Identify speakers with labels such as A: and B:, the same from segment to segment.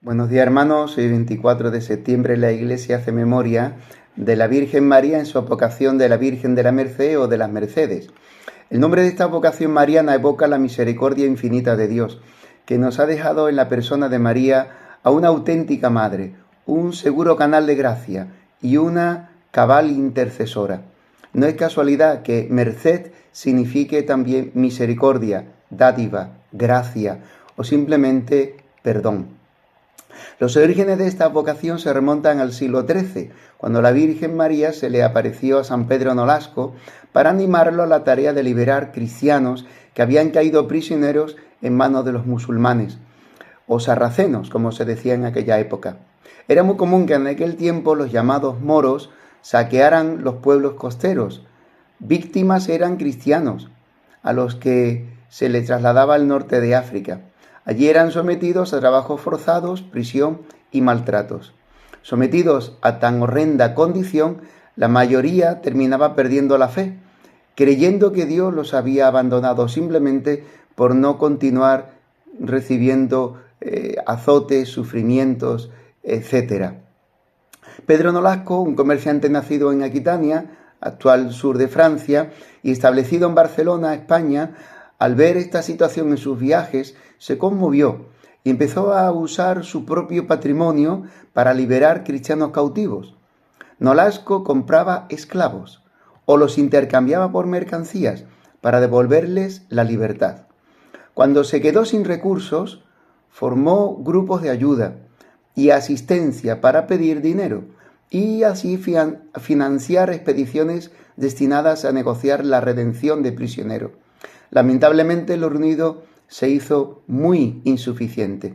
A: Buenos días, hermanos. Hoy 24 de septiembre la Iglesia hace memoria de la Virgen María en su advocación de la Virgen de la Merced o de las Mercedes. El nombre de esta advocación mariana evoca la misericordia infinita de Dios, que nos ha dejado en la persona de María a una auténtica madre, un seguro canal de gracia y una cabal intercesora. No es casualidad que merced signifique también misericordia, dádiva, gracia o simplemente perdón. Los orígenes de esta vocación se remontan al siglo XIII, cuando la Virgen María se le apareció a San Pedro Nolasco para animarlo a la tarea de liberar cristianos que habían caído prisioneros en manos de los musulmanes, o sarracenos, como se decía en aquella época. Era muy común que en aquel tiempo los llamados moros saquearan los pueblos costeros. Víctimas eran cristianos, a los que se les trasladaba al norte de África. Allí eran sometidos a trabajos forzados, prisión y maltratos. Sometidos a tan horrenda condición, la mayoría terminaba perdiendo la fe, creyendo que Dios los había abandonado simplemente por no continuar recibiendo azotes, sufrimientos, etc. Pedro Nolasco, un comerciante nacido en Aquitania, actual sur de Francia, y establecido en Barcelona, España, al ver esta situación en sus viajes, se conmovió y empezó a usar su propio patrimonio para liberar cristianos cautivos. Nolasco compraba esclavos o los intercambiaba por mercancías para devolverles la libertad. Cuando se quedó sin recursos, formó grupos de ayuda y asistencia para pedir dinero y así financiar expediciones destinadas a negociar la redención de prisioneros. Lamentablemente, lo reunido se hizo muy insuficiente.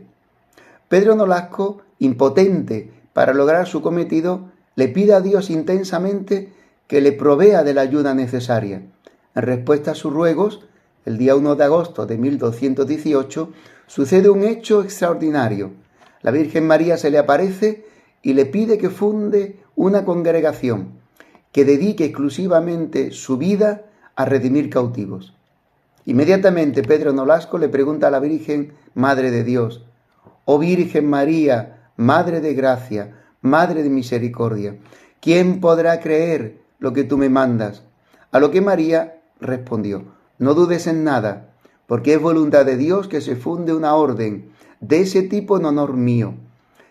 A: Pedro Nolasco, impotente para lograr su cometido, le pide a Dios intensamente que le provea de la ayuda necesaria. En respuesta a sus ruegos, el día 1 de agosto de 1218, sucede un hecho extraordinario. La Virgen María se le aparece y le pide que funde una congregación que dedique exclusivamente su vida a redimir cautivos. Inmediatamente Pedro Nolasco le pregunta a la Virgen, Madre de Dios: «Oh Virgen María, Madre de Gracia, Madre de Misericordia, ¿quién podrá creer lo que tú me mandas?». A lo que María respondió: «No dudes en nada, porque es voluntad de Dios que se funde una orden de ese tipo en honor mío.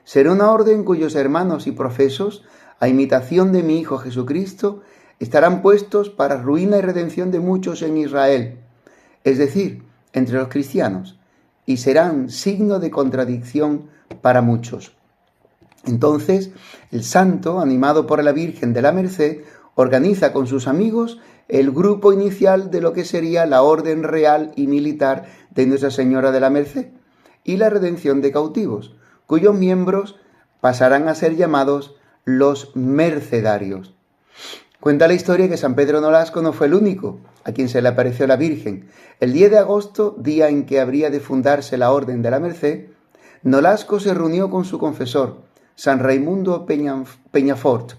A: Será una orden cuyos hermanos y profesos, a imitación de mi Hijo Jesucristo, estarán puestos para ruina y redención de muchos en Israel, es decir, entre los cristianos, y serán signo de contradicción para muchos». Entonces, el santo, animado por la Virgen de la Merced, organiza con sus amigos el grupo inicial de lo que sería la orden real y militar de Nuestra Señora de la Merced y la redención de cautivos, cuyos miembros pasarán a ser llamados los mercedarios. Cuenta la historia que San Pedro Nolasco no fue el único a quien se le apareció la Virgen. El 10 de agosto, día en que habría de fundarse la Orden de la Merced, Nolasco se reunió con su confesor, San Raimundo Peñafort,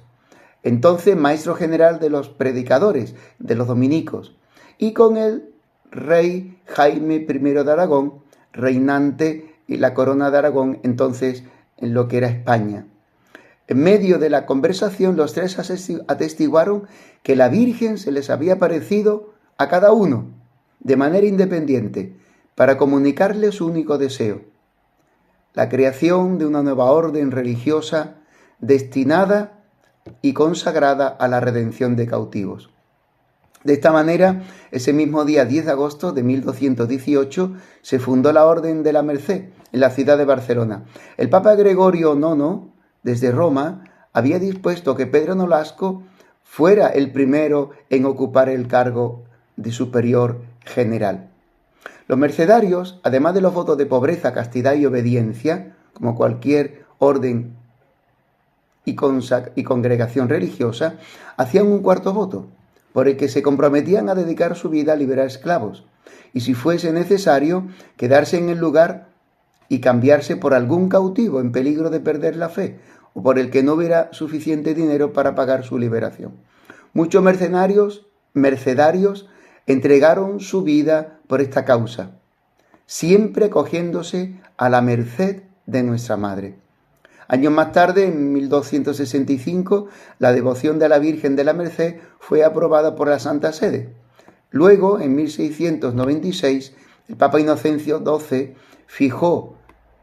A: entonces maestro general de los predicadores de los dominicos, y con el rey Jaime I de Aragón, reinante y la corona de Aragón entonces en lo que era España. En medio de la conversación, los tres atestiguaron que la Virgen se les había aparecido a cada uno de manera independiente para comunicarle su único deseo: la creación de una nueva orden religiosa destinada y consagrada a la redención de cautivos. De esta manera, ese mismo día 10 de agosto de 1218 se fundó la Orden de la Merced en la ciudad de Barcelona. El Papa Gregorio IX, desde Roma, había dispuesto que Pedro Nolasco fuera el primero en ocupar el cargo de superior general. Los mercedarios, además de los votos de pobreza, castidad y obediencia, como cualquier orden y congregación religiosa, hacían un cuarto voto, por el que se comprometían a dedicar su vida a liberar esclavos, y si fuese necesario, quedarse en el lugar y cambiarse por algún cautivo en peligro de perder la fe, o por el que no hubiera suficiente dinero para pagar su liberación. Muchos mercedarios entregaron su vida por esta causa, siempre acogiéndose a la merced de nuestra Madre. Años más tarde, en 1265, la devoción de la Virgen de la Merced fue aprobada por la Santa Sede. Luego, en 1696, el Papa Inocencio XII fijó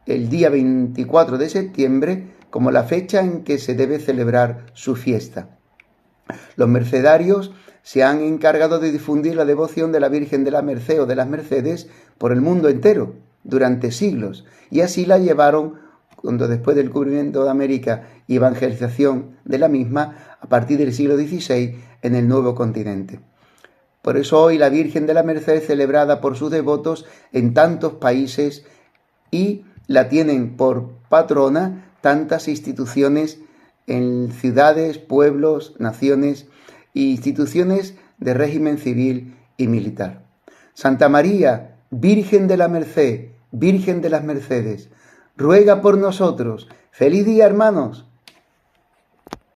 A: el día 24 de septiembre como la fecha en que se debe celebrar su fiesta. Los mercedarios se han encargado de difundir la devoción de la Virgen de la Merced o de las Mercedes por el mundo entero durante siglos, y así la llevaron cuando después del descubrimiento de América y evangelización de la misma a partir del siglo XVI en el nuevo continente. Por eso hoy la Virgen de la Merced es celebrada por sus devotos en tantos países y la tienen por patrona tantas instituciones en ciudades, pueblos, naciones e instituciones de régimen civil y militar. Santa María, Virgen de la Merced, Virgen de las Mercedes, ruega por nosotros. ¡Feliz día, hermanos!